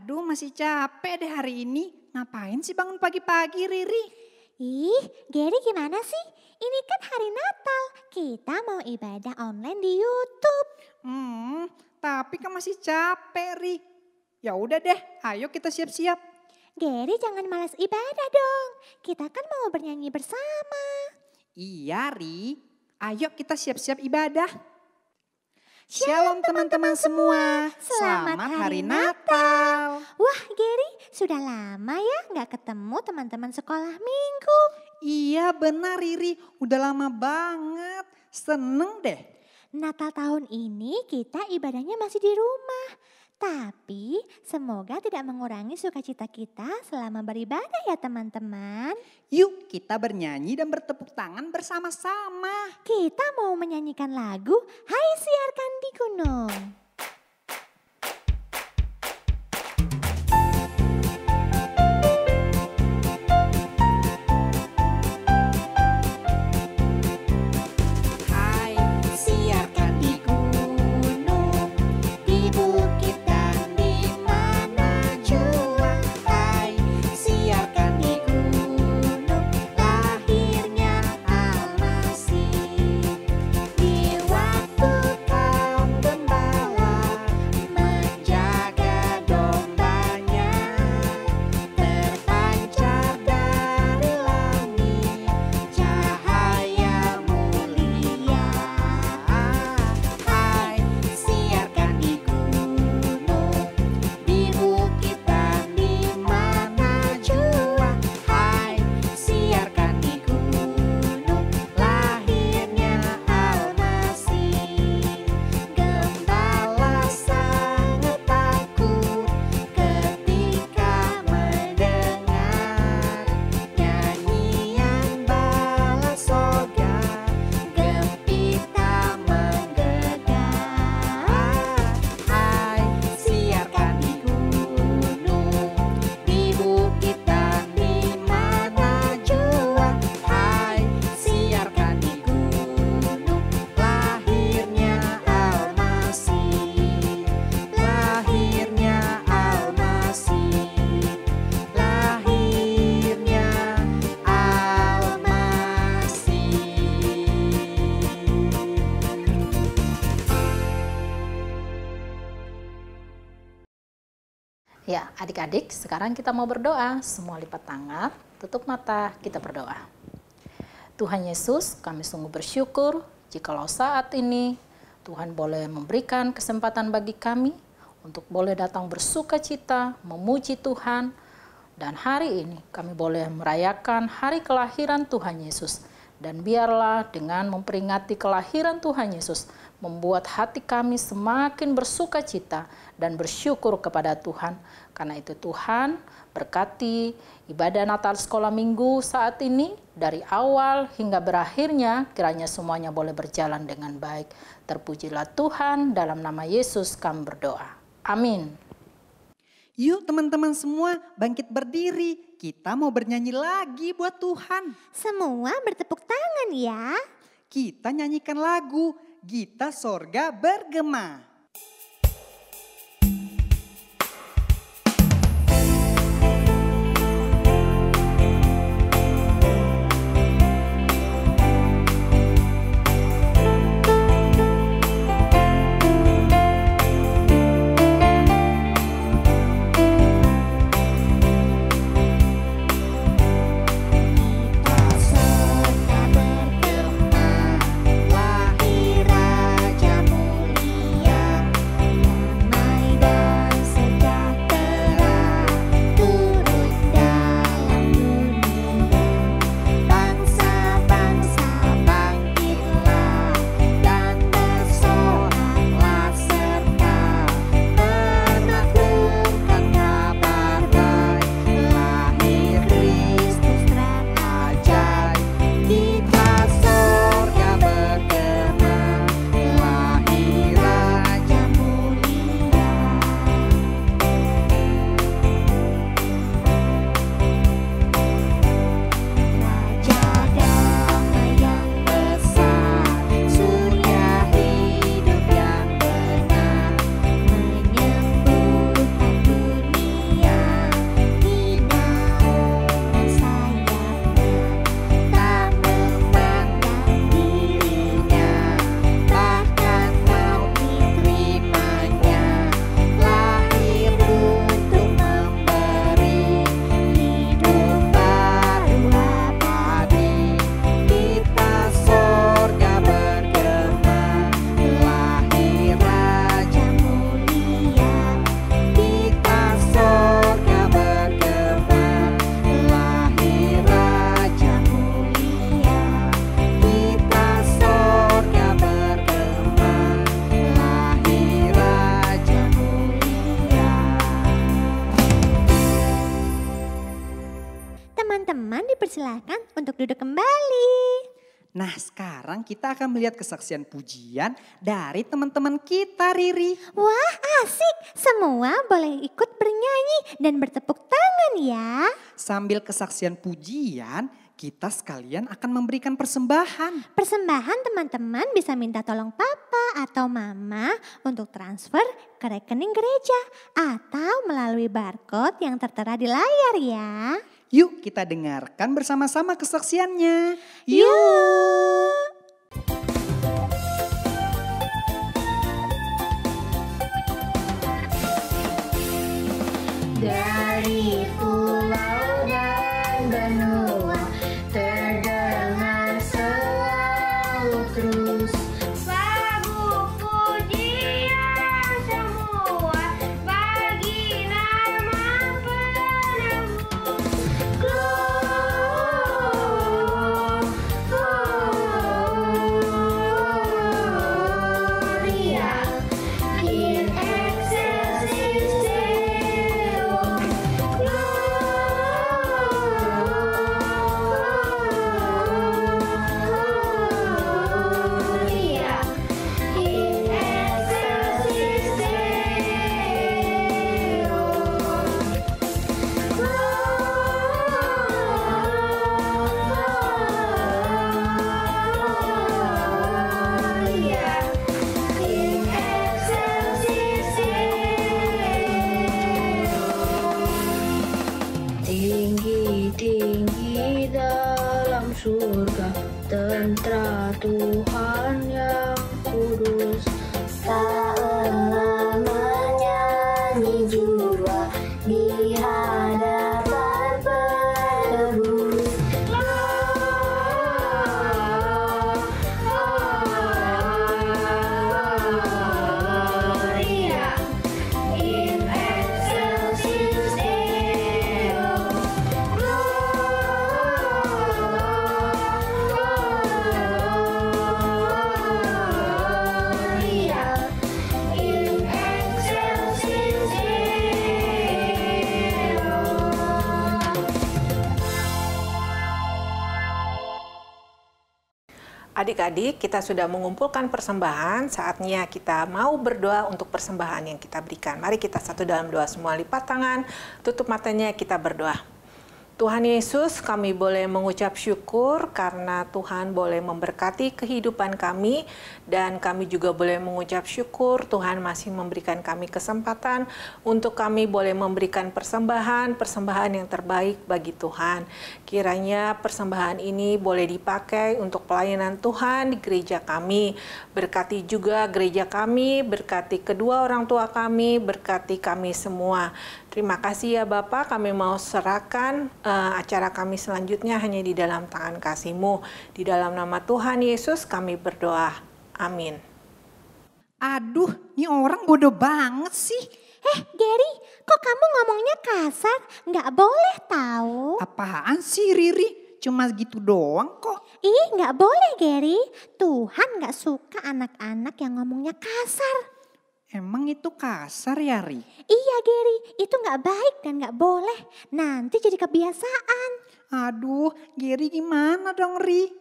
Aduh, masih capek deh hari ini. Ngapain sih bangun pagi-pagi, Riri? Ih, Gary gimana sih? Ini kan hari Natal. Kita mau ibadah online di YouTube. Tapi kan masih capek, Ri. Ya udah deh, ayo kita siap-siap. Gary jangan malas ibadah dong. Kita kan mau bernyanyi bersama. Iya, Ri. Ayo kita siap-siap ibadah. Shalom teman-teman semua. Selamat hari Natal. Wah Gary, sudah lama ya nggak ketemu teman-teman sekolah minggu. Iya benar Riri, udah lama banget. Seneng deh. Natal tahun ini kita ibadahnya masih di rumah. Tapi semoga tidak mengurangi sukacita kita selama beribadah ya teman-teman. Yuk kita bernyanyi dan bertepuk tangan bersama-sama. Kita mau menyanyikan lagu Hai Siarkan di Gunung. Ya, adik-adik, sekarang kita mau berdoa. Semua lipat tangan, tutup mata, kita berdoa. Tuhan Yesus, kami sungguh bersyukur jikalau saat ini Tuhan boleh memberikan kesempatan bagi kami untuk boleh datang bersuka cita, memuji Tuhan. Dan hari ini kami boleh merayakan hari kelahiran Tuhan Yesus. Dan biarlah dengan memperingati kelahiran Tuhan Yesus, membuat hati kami semakin bersuka cita dan bersyukur kepada Tuhan. Karena itu Tuhan berkati ibadah Natal sekolah minggu saat ini dari awal hingga berakhirnya, kiranya semuanya boleh berjalan dengan baik. Terpujilah Tuhan, dalam nama Yesus kami berdoa. Amin. Yuk teman-teman semua bangkit berdiri. Kita mau bernyanyi lagi buat Tuhan. Semua bertepuk tangan ya. Kita nyanyikan lagu Gita Sorga Bergema. Lahir Raja Mulia. dipersilakan untuk duduk kembali. Nah sekarang kita akan melihat kesaksian pujian dari teman-teman kita Riri. Wah, asik. Semua boleh ikut bernyanyi dan bertepuk tangan ya. Sambil kesaksian pujian, kita sekalian akan memberikan persembahan. Persembahan teman-teman bisa minta tolong papa atau mama untuk transfer ke rekening gereja atau melalui barcode yang tertera di layar ya. Yuk kita dengarkan bersama-sama kesaksiannya. Yuk. Dari pulau dan benua terdengar selalu terus lagu pujian semua bagi nama penebus. Gloria in excelsis Deo. Gloria in excelsis Deo. Gloria in excelsis Deo. Tinggi-tinggi dalam surga, tentara Tuhan yang kudus. Tak lelah menyanyi jua di hadapan penebus. Gloria in excelsis Deo. Gloria in excelsis Deo. Adik-adik, kita sudah mengumpulkan persembahan, saatnya kita mau berdoa untuk persembahan yang kita berikan. Mari kita satu dalam doa semua, lipat tangan, tutup matanya, kita berdoa. Tuhan Yesus, kami boleh mengucap syukur karena Tuhan boleh memberkati kehidupan kami dan kami juga boleh mengucap syukur Tuhan masih memberikan kami kesempatan untuk kami boleh memberikan persembahan yang terbaik bagi Tuhan. Kiranya persembahan ini boleh dipakai untuk pelayanan Tuhan di gereja kami. Berkati juga gereja kami, berkati kedua orang tua kami, berkati kami semua. Terima kasih ya Bapak, kami mau serahkan acara kami selanjutnya hanya di dalam tangan kasih-Mu. Di dalam nama Tuhan Yesus kami berdoa. Amin. Aduh, ini orang bodoh banget sih. Gary, kok kamu ngomongnya kasar? Nggak boleh tahu. Apaan sih Riri? Cuma gitu doang kok. Ih, nggak boleh Gary. Tuhan nggak suka anak-anak yang ngomongnya kasar. Emang itu kasar ya Ri? Iya Gary, itu nggak baik dan nggak boleh. Nanti jadi kebiasaan. Aduh, Geri gimana dong Ri?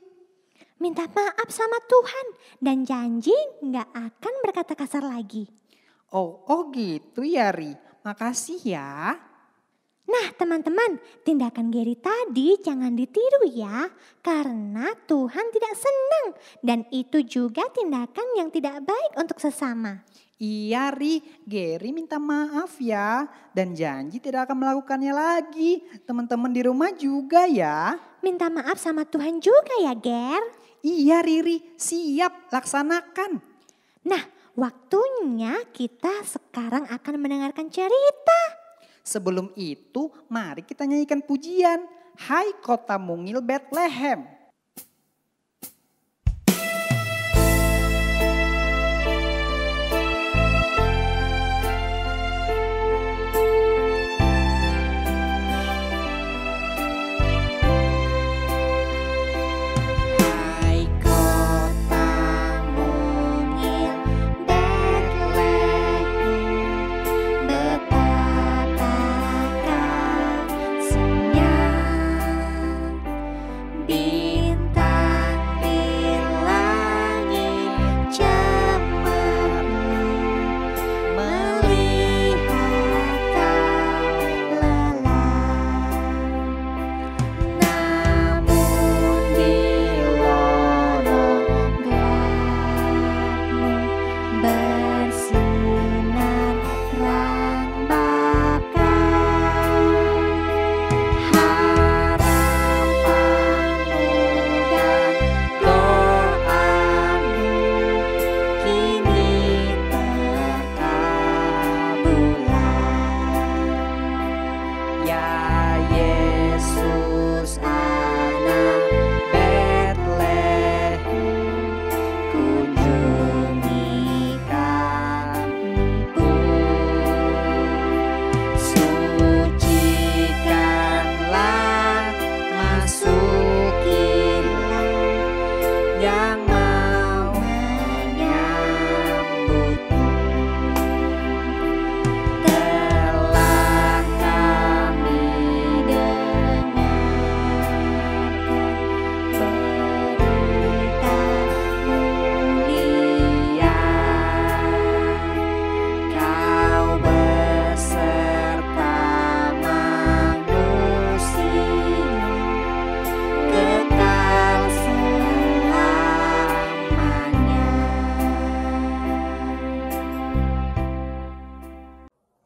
Minta maaf sama Tuhan dan janji nggak akan berkata kasar lagi. Oh gitu ya Ri. Makasih ya. Nah teman-teman, tindakan Gary tadi jangan ditiru ya. Karena Tuhan tidak senang dan itu juga tindakan yang tidak baik untuk sesama. Iya Ri, Geri minta maaf ya. Dan janji tidak akan melakukannya lagi. Teman-teman di rumah juga ya. Minta maaf sama Tuhan juga ya Ger. Iya Riri, siap laksanakan. Nah waktunya kita sekarang akan mendengarkan cerita. Sebelum itu mari kita nyanyikan pujian. Hai kota mungil Bethlehem.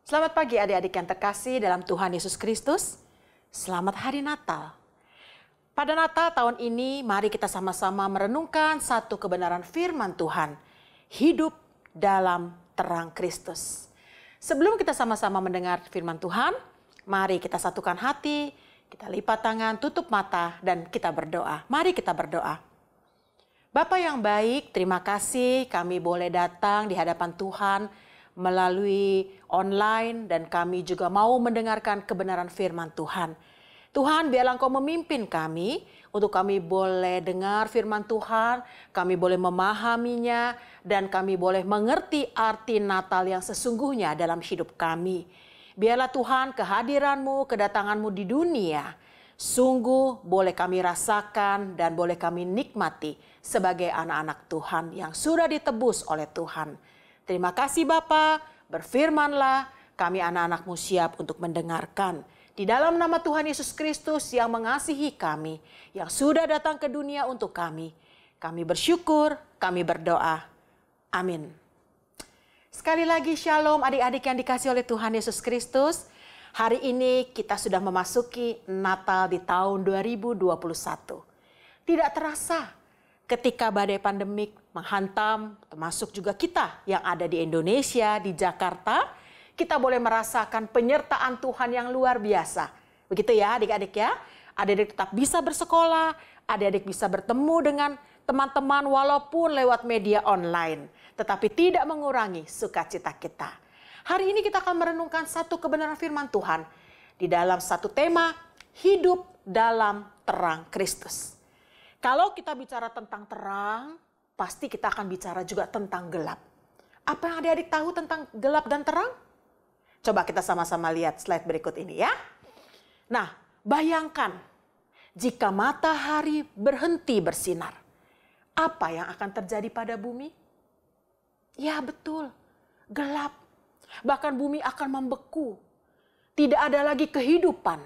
Selamat pagi adik-adik yang terkasih dalam Tuhan Yesus Kristus. Selamat Hari Natal. Pada Natal tahun ini, mari kita sama-sama merenungkan satu kebenaran firman Tuhan. Hidup dalam terang Kristus. Sebelum kita sama-sama mendengar firman Tuhan, mari kita satukan hati, kita lipat tangan, tutup mata, dan kita berdoa. Mari kita berdoa. Bapa yang baik, terima kasih kami boleh datang di hadapan Tuhan melalui online dan kami juga mau mendengarkan kebenaran firman Tuhan. Tuhan, biarlah Engkau memimpin kami untuk kami boleh dengar firman Tuhan, kami boleh memahaminya dan kami boleh mengerti arti Natal yang sesungguhnya dalam hidup kami. Biarlah Tuhan kehadiran-Mu, kedatangan-Mu di dunia sungguh boleh kami rasakan dan boleh kami nikmati sebagai anak-anak Tuhan yang sudah ditebus oleh Tuhan. Terima kasih Bapa, berfirmanlah, kami anak-anak-Mu siap untuk mendengarkan. Di dalam nama Tuhan Yesus Kristus yang mengasihi kami, yang sudah datang ke dunia untuk kami bersyukur, kami berdoa. Amin. Sekali lagi shalom adik-adik yang dikasihi oleh Tuhan Yesus Kristus. Hari ini kita sudah memasuki Natal di tahun 2021. Tidak terasa ketika badai pandemik menghantam, termasuk juga kita yang ada di Indonesia, di Jakarta, kita boleh merasakan penyertaan Tuhan yang luar biasa. Begitu ya adik-adik ya. Adik-adik tetap bisa bersekolah, adik-adik bisa bertemu dengan teman-teman walaupun lewat media online. Tetapi tidak mengurangi sukacita kita. Hari ini kita akan merenungkan satu kebenaran firman Tuhan. Di dalam satu tema, hidup dalam terang Kristus. Kalau kita bicara tentang terang, pasti kita akan bicara juga tentang gelap. Apa yang adik-adik tahu tentang gelap dan terang? Coba kita sama-sama lihat slide berikut ini ya. Nah, bayangkan jika matahari berhenti bersinar. Apa yang akan terjadi pada bumi? Ya betul, gelap. Bahkan bumi akan membeku. Tidak ada lagi kehidupan.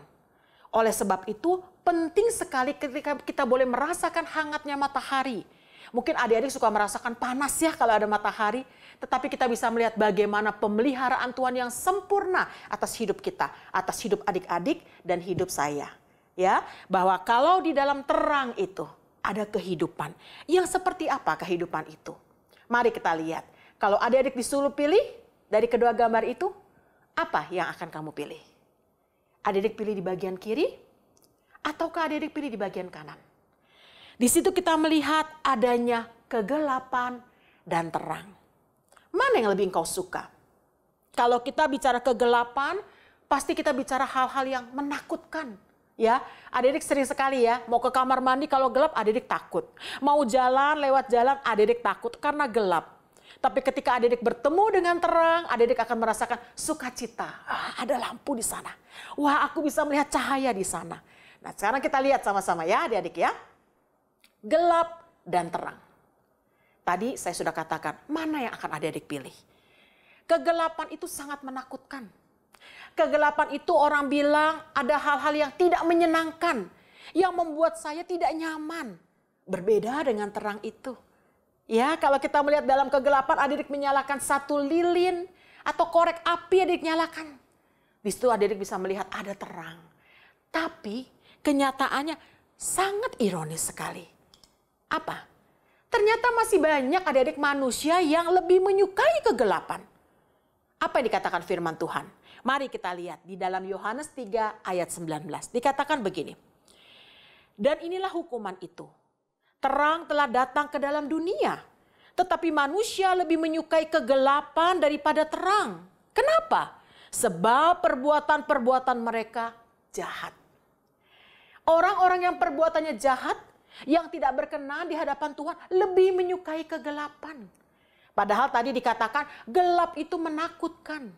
Oleh sebab itu, penting sekali ketika kita boleh merasakan hangatnya matahari. Mungkin adik-adik suka merasakan panas ya kalau ada matahari. Tetapi kita bisa melihat bagaimana pemeliharaan Tuhan yang sempurna atas hidup kita. Atas hidup adik-adik dan hidup saya. Ya, bahwa kalau di dalam terang itu ada kehidupan. Yang seperti apa kehidupan itu? Mari kita lihat. Kalau adik-adik disuruh pilih dari kedua gambar itu, apa yang akan kamu pilih? Adik-adik pilih di bagian kiri? Ataukah adik-adik pilih di bagian kanan? Di situ kita melihat adanya kegelapan dan terang. Mana yang lebih engkau suka? Kalau kita bicara kegelapan, pasti kita bicara hal-hal yang menakutkan. Ya, adik-adik sering sekali ya, mau ke kamar mandi kalau gelap adik-adik takut. Mau jalan, lewat jalan adik-adik takut karena gelap. Tapi ketika adik-adik bertemu dengan terang, adik-adik akan merasakan sukacita. Ada lampu di sana. Wah, aku bisa melihat cahaya di sana. Nah, sekarang kita lihat sama-sama ya adik-adik ya. Gelap dan terang. Tadi saya sudah katakan, mana yang akan adik-adik pilih? Kegelapan itu sangat menakutkan. Kegelapan itu orang bilang ada hal-hal yang tidak menyenangkan. Yang membuat saya tidak nyaman. Berbeda dengan terang itu. Ya, kalau kita melihat dalam kegelapan, adik-adik menyalakan satu lilin atau korek api adik nyalakan. Di situ adik-adik bisa melihat ada terang. Tapi kenyataannya sangat ironis sekali. Apa? Ternyata masih banyak adik-adik manusia yang lebih menyukai kegelapan. Apa yang dikatakan firman Tuhan? Mari kita lihat di dalam Yohanes 3 ayat 19. Dikatakan begini. Dan inilah hukuman itu. Terang telah datang ke dalam dunia. Tetapi manusia lebih menyukai kegelapan daripada terang. Kenapa? Sebab perbuatan-perbuatan mereka jahat. Orang-orang yang perbuatannya jahat, yang tidak berkenan di hadapan Tuhan, lebih menyukai kegelapan. Padahal tadi dikatakan gelap itu menakutkan.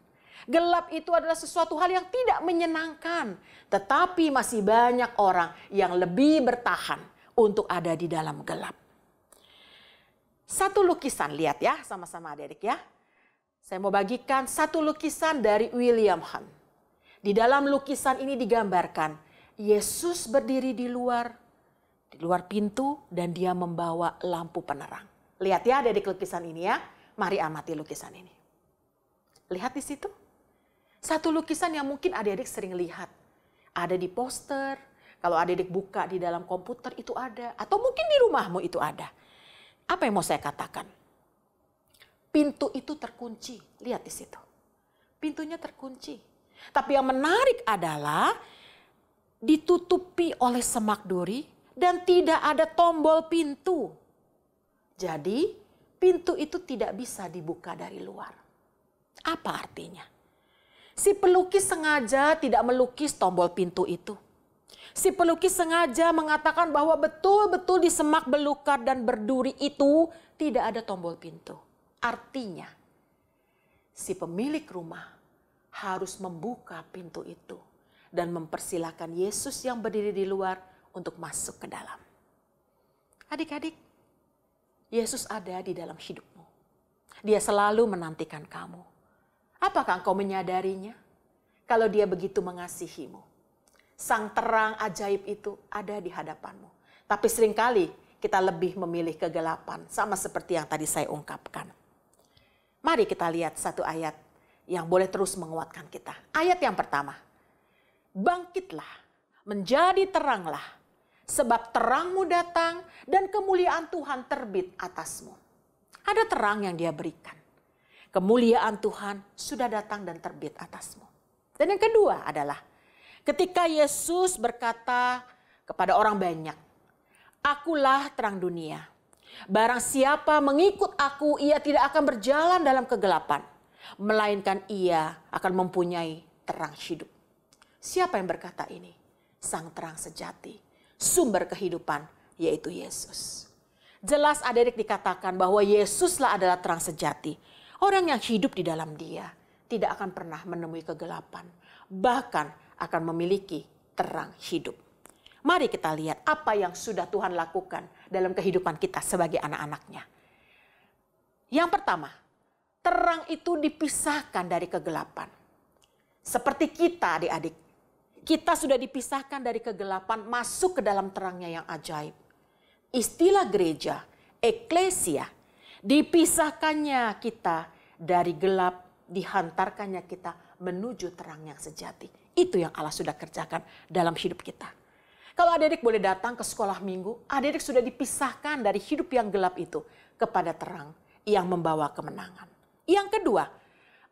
Gelap itu adalah sesuatu hal yang tidak menyenangkan. Tetapi masih banyak orang yang lebih bertahan untuk ada di dalam gelap. Satu lukisan, lihat ya sama-sama adik-adik ya. Saya mau bagikan satu lukisan dari William Hunt. Di dalam lukisan ini digambarkan Yesus berdiri di luar pintu dan dia membawa lampu penerang. Lihat ya adik-adik lukisan ini ya. Mari amati lukisan ini. Lihat di situ. Satu lukisan yang mungkin adik-adik sering lihat. Ada di poster, kalau adik-adik buka di dalam komputer itu ada. Atau mungkin di rumahmu itu ada. Apa yang mau saya katakan? Pintu itu terkunci. Lihat di situ. Pintunya terkunci. Tapi yang menarik adalah ditutupi oleh semak duri dan tidak ada tombol pintu. Jadi pintu itu tidak bisa dibuka dari luar. Apa artinya? Si pelukis sengaja tidak melukis tombol pintu itu. Si pelukis sengaja mengatakan bahwa betul-betul di semak belukar dan berduri itu tidak ada tombol pintu. Artinya, si pemilik rumah harus membuka pintu itu dan mempersilahkan Yesus yang berdiri di luar untuk masuk ke dalam. Adik-adik, Yesus ada di dalam hidupmu. Dia selalu menantikan kamu. Apakah engkau menyadarinya? Kalau dia begitu mengasihimu. Sang terang ajaib itu ada di hadapanmu. Tapi seringkali kita lebih memilih kegelapan. Sama seperti yang tadi saya ungkapkan. Mari kita lihat satu ayat yang boleh terus menguatkan kita. Ayat yang pertama. Bangkitlah, menjadi teranglah. Sebab terangmu datang dan kemuliaan Tuhan terbit atasmu. Ada terang yang dia berikan. Kemuliaan Tuhan sudah datang dan terbit atasmu. Dan yang kedua adalah ketika Yesus berkata kepada orang banyak, "Akulah terang dunia. Barang siapa mengikut aku, ia tidak akan berjalan dalam kegelapan, melainkan ia akan mempunyai terang hidup." Siapa yang berkata ini? Sang terang sejati, sumber kehidupan, yaitu Yesus. Jelas adik-adik dikatakan bahwa Yesuslah adalah terang sejati. Orang yang hidup di dalam dia tidak akan pernah menemui kegelapan. Bahkan akan memiliki terang hidup. Mari kita lihat apa yang sudah Tuhan lakukan dalam kehidupan kita sebagai anak-anaknya. Yang pertama, terang itu dipisahkan dari kegelapan. Seperti kita adik-adik, kita sudah dipisahkan dari kegelapan masuk ke dalam terangnya yang ajaib. Istilah gereja, eklesia, dipisahkannya kita dari gelap, dihantarkannya kita menuju terang yang sejati. Itu yang Allah sudah kerjakan dalam hidup kita. Kalau adik-adik boleh datang ke sekolah minggu, adik-adik sudah dipisahkan dari hidup yang gelap itu kepada terang yang membawa kemenangan. Yang kedua,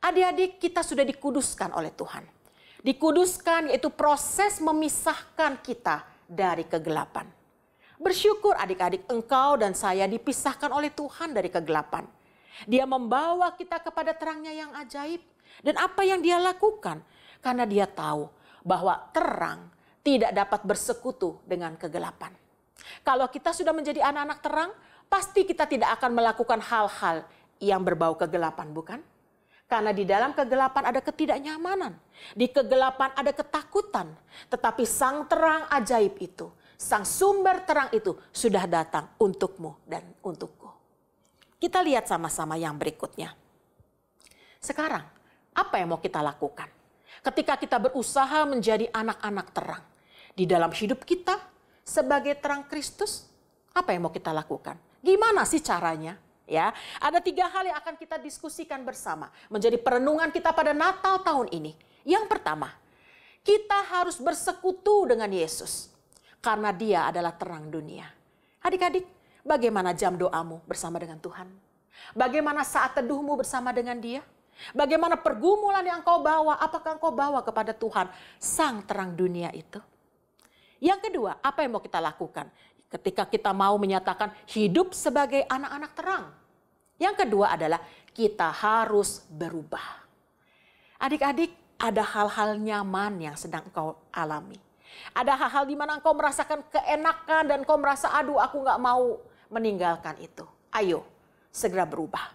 adik-adik kita sudah dikuduskan oleh Tuhan. Dikuduskan yaitu proses memisahkan kita dari kegelapan. Bersyukur adik-adik, engkau dan saya dipisahkan oleh Tuhan dari kegelapan. Dia membawa kita kepada terangnya yang ajaib. Dan apa yang dia lakukan? Karena dia tahu bahwa terang tidak dapat bersekutu dengan kegelapan. Kalau kita sudah menjadi anak-anak terang, pasti kita tidak akan melakukan hal-hal yang berbau kegelapan, bukan? Karena di dalam kegelapan ada ketidaknyamanan. Di kegelapan ada ketakutan. Tetapi sang terang ajaib itu, sang sumber terang itu sudah datang untukmu dan untukku. Kita lihat sama-sama yang berikutnya. Sekarang, apa yang mau kita lakukan? Ketika kita berusaha menjadi anak-anak terang. Di dalam hidup kita sebagai terang Kristus, apa yang mau kita lakukan? Gimana sih caranya? Ya, ada 3 hal yang akan kita diskusikan bersama. Menjadi perenungan kita pada Natal tahun ini. Yang pertama, kita harus bersekutu dengan Yesus. Karena dia adalah terang dunia. Adik-adik, bagaimana jam doamu bersama dengan Tuhan? Bagaimana saat teduhmu bersama dengan dia? Bagaimana pergumulan yang engkau bawa? Apakah engkau bawa kepada Tuhan, sang terang dunia itu? Yang kedua, apa yang mau kita lakukan? Ketika kita mau menyatakan hidup sebagai anak-anak terang. Yang kedua adalah kita harus berubah. Adik-adik, ada hal-hal nyaman yang sedang engkau alami. Ada hal-hal di mana engkau merasakan keenakan dan engkau merasa, aduh aku gak mau meninggalkan itu. Ayo, segera berubah.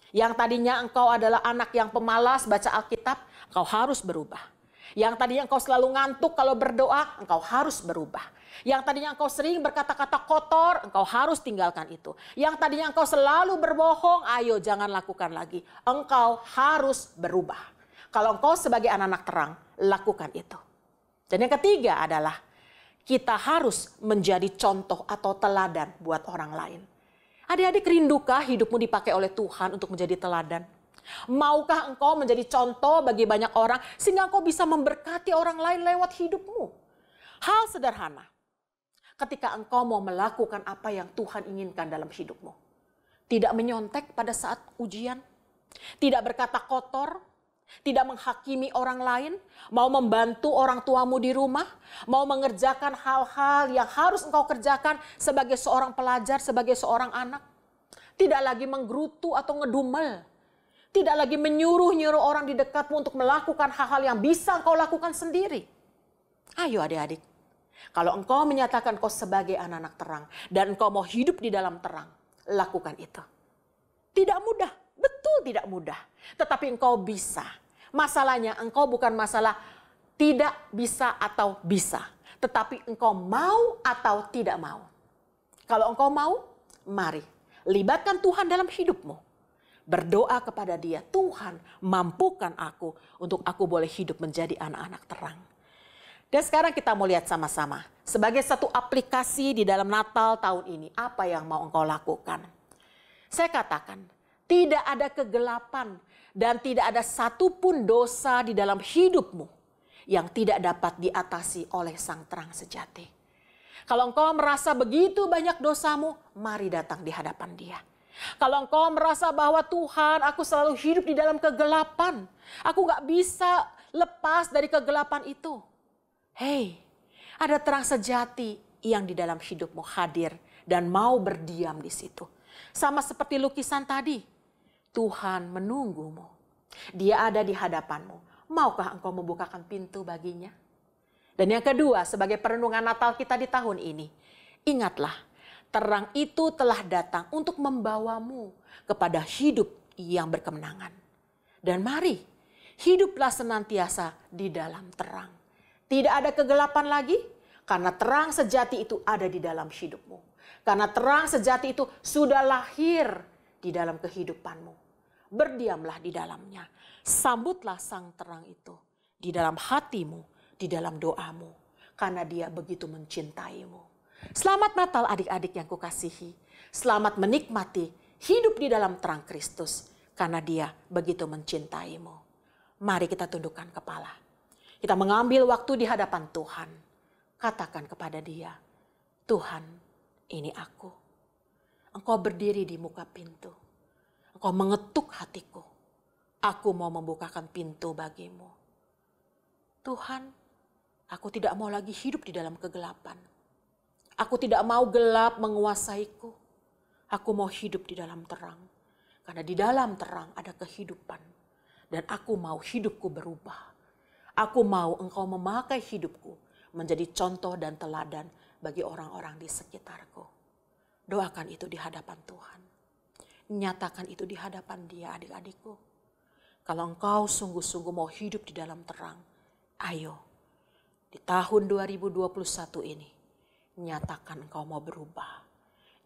Yang tadinya engkau adalah anak yang pemalas baca Alkitab, engkau harus berubah. Yang tadinya engkau selalu ngantuk kalau berdoa, engkau harus berubah. Yang tadinya engkau sering berkata-kata kotor, engkau harus tinggalkan itu. Yang tadinya engkau selalu berbohong, ayo jangan lakukan lagi. Engkau harus berubah. Kalau engkau sebagai anak-anak terang, lakukan itu. Dan yang ketiga adalah kita harus menjadi contoh atau teladan buat orang lain. Adik-adik, rindukah hidupmu dipakai oleh Tuhan untuk menjadi teladan? Maukah engkau menjadi contoh bagi banyak orang sehingga engkau bisa memberkati orang lain lewat hidupmu? Hal sederhana. Ketika engkau mau melakukan apa yang Tuhan inginkan dalam hidupmu. Tidak menyontek pada saat ujian. Tidak berkata kotor. Tidak menghakimi orang lain. Mau membantu orang tuamu di rumah. Mau mengerjakan hal-hal yang harus engkau kerjakan sebagai seorang pelajar, sebagai seorang anak. Tidak lagi menggerutu atau ngedumel. Tidak lagi menyuruh-nyuruh orang di dekatmu untuk melakukan hal-hal yang bisa engkau lakukan sendiri. Ayo adik-adik, kalau engkau menyatakan kau sebagai anak-anak terang dan engkau mau hidup di dalam terang, lakukan itu. Tidak mudah, betul tidak mudah. Tetapi engkau bisa. Masalahnya engkau bukan masalah tidak bisa atau bisa. Tetapi engkau mau atau tidak mau. Kalau engkau mau, mari libatkan Tuhan dalam hidupmu. Berdoa kepada Dia, Tuhan mampukan aku untuk aku boleh hidup menjadi anak-anak terang. Dan sekarang kita mau lihat sama-sama. Sebagai satu aplikasi di dalam Natal tahun ini, apa yang mau engkau lakukan? Saya katakan, tidak ada kegelapan dan tidak ada satupun dosa di dalam hidupmu yang tidak dapat diatasi oleh Sang Terang sejati. Kalau engkau merasa begitu banyak dosamu, mari datang di hadapan Dia. Kalau engkau merasa bahwa Tuhan, aku selalu hidup di dalam kegelapan. Aku gak bisa lepas dari kegelapan itu. Hei, ada terang sejati yang di dalam hidupmu hadir dan mau berdiam di situ. Sama seperti lukisan tadi, Tuhan menunggumu. Dia ada di hadapanmu. Maukah engkau membukakan pintu baginya? Dan yang kedua, sebagai perenungan Natal kita di tahun ini, ingatlah, terang itu telah datang untuk membawamu kepada hidup yang berkemenangan. Dan mari, hiduplah senantiasa di dalam terang. Tidak ada kegelapan lagi, karena terang sejati itu ada di dalam hidupmu. Karena terang sejati itu sudah lahir di dalam kehidupanmu. Berdiamlah di dalamnya. Sambutlah sang terang itu di dalam hatimu, di dalam doamu. Karena Dia begitu mencintaimu. Selamat Natal adik-adik yang kukasihi. Selamat menikmati hidup di dalam terang Kristus. Karena Dia begitu mencintaimu. Mari kita tundukkan kepala. Kita mengambil waktu di hadapan Tuhan. Katakan kepada Dia, Tuhan, ini aku. Engkau berdiri di muka pintu. Engkau mengetuk hatiku. Aku mau membukakan pintu bagimu. Tuhan, aku tidak mau lagi hidup di dalam kegelapan. Aku tidak mau gelap menguasaiku. Aku mau hidup di dalam terang. Karena di dalam terang ada kehidupan. Dan aku mau hidupku berubah. Aku mau engkau memakai hidupku menjadi contoh dan teladan bagi orang-orang di sekitarku. Doakan itu di hadapan Tuhan. Nyatakan itu di hadapan Dia adik-adikku. Kalau engkau sungguh-sungguh mau hidup di dalam terang, ayo di tahun 2021 ini. Nyatakan engkau mau berubah.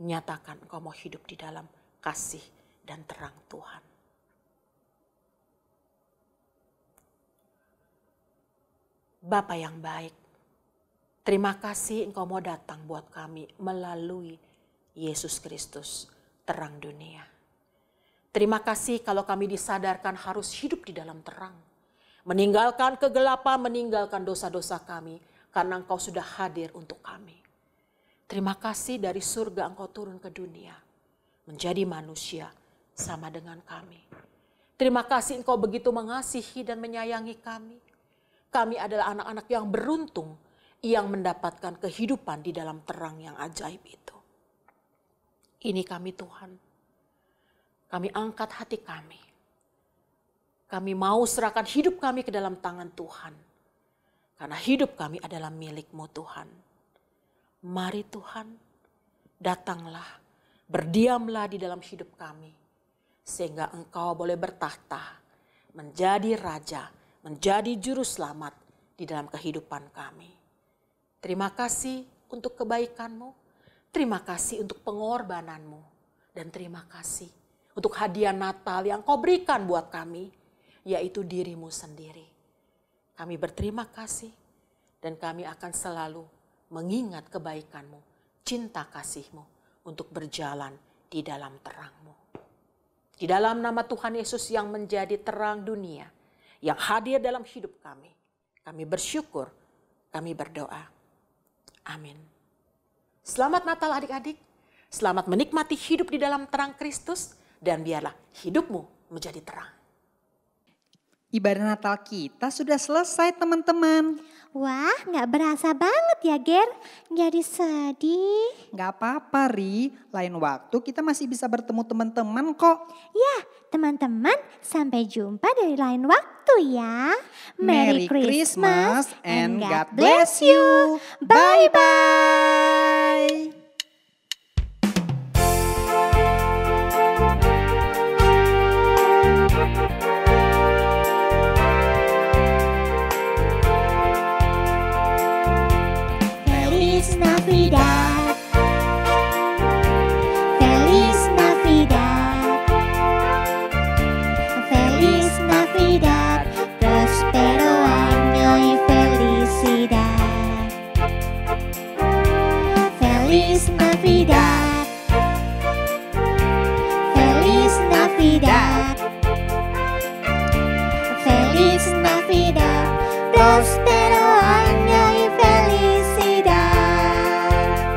Nyatakan engkau mau hidup di dalam kasih dan terang Tuhan. Bapa yang baik, terima kasih engkau mau datang buat kami melalui Yesus Kristus, terang dunia. Terima kasih kalau kami disadarkan harus hidup di dalam terang. Meninggalkan kegelapan, meninggalkan dosa-dosa kami karena engkau sudah hadir untuk kami. Terima kasih dari surga engkau turun ke dunia. Menjadi manusia sama dengan kami. Terima kasih engkau begitu mengasihi dan menyayangi kami. Kami adalah anak-anak yang beruntung yang mendapatkan kehidupan di dalam terang yang ajaib itu. Ini kami Tuhan. Kami angkat hati kami. Kami mau serahkan hidup kami ke dalam tangan Tuhan. Karena hidup kami adalah milik-Mu Tuhan. Mari Tuhan, datanglah, berdiamlah di dalam hidup kami. Sehingga Engkau boleh bertahta, menjadi Raja, menjadi Juru Selamat di dalam kehidupan kami. Terima kasih untuk kebaikan-Mu, terima kasih untuk pengorbanan-Mu, dan terima kasih untuk hadiah Natal yang Kau berikan buat kami, yaitu diri-Mu sendiri. Kami berterima kasih dan kami akan selalu mengingat kebaikan-Mu, cinta kasih-Mu untuk berjalan di dalam terang-Mu. Di dalam nama Tuhan Yesus yang menjadi terang dunia, yang hadir dalam hidup kami bersyukur, kami berdoa. Amin. Selamat Natal adik-adik, selamat menikmati hidup di dalam terang Kristus, dan biarlah hidupmu menjadi terang. Ibadah Natal kita sudah selesai teman-teman. Wah, gak berasa banget ya Ger, jadi sedih. Gak apa-apa Ri, lain waktu kita masih bisa bertemu teman-teman kok. Ya, teman-teman, sampai jumpa dari lain waktu ya. Merry Christmas and God bless you. Bye-bye. Feliz Navidad, Feliz Navidad, Feliz Navidad, próspero año y felicidad. Feliz Navidad, Feliz Navidad, Feliz Navidad, próspero año y felicidad.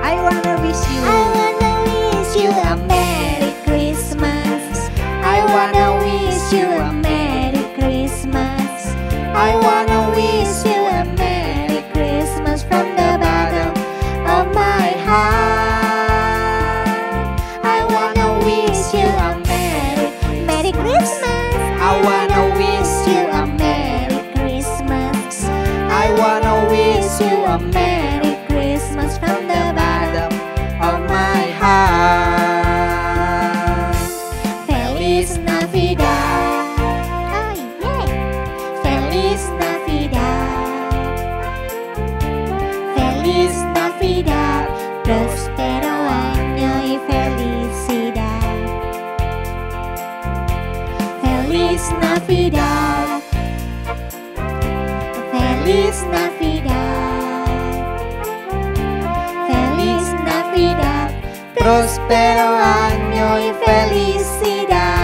I wanna wish you. I wanna wish you a Merry Christmas. I wanna wish you a Merry Christmas. I wanna wish you a Merry Christmas from the bottom of my heart. I wanna wish you a Merry Christmas. I wanna wish you a Merry Christmas. I wanna wish you a Merry Christmas from the bottom of my heart. Feliz Navidad. Oh yeah. Feliz Navidad. Feliz Navidad. Próspero año y felicidad. Feliz Navidad. Feliz Navidad. Feliz Navidad. Próspero año y felicidad.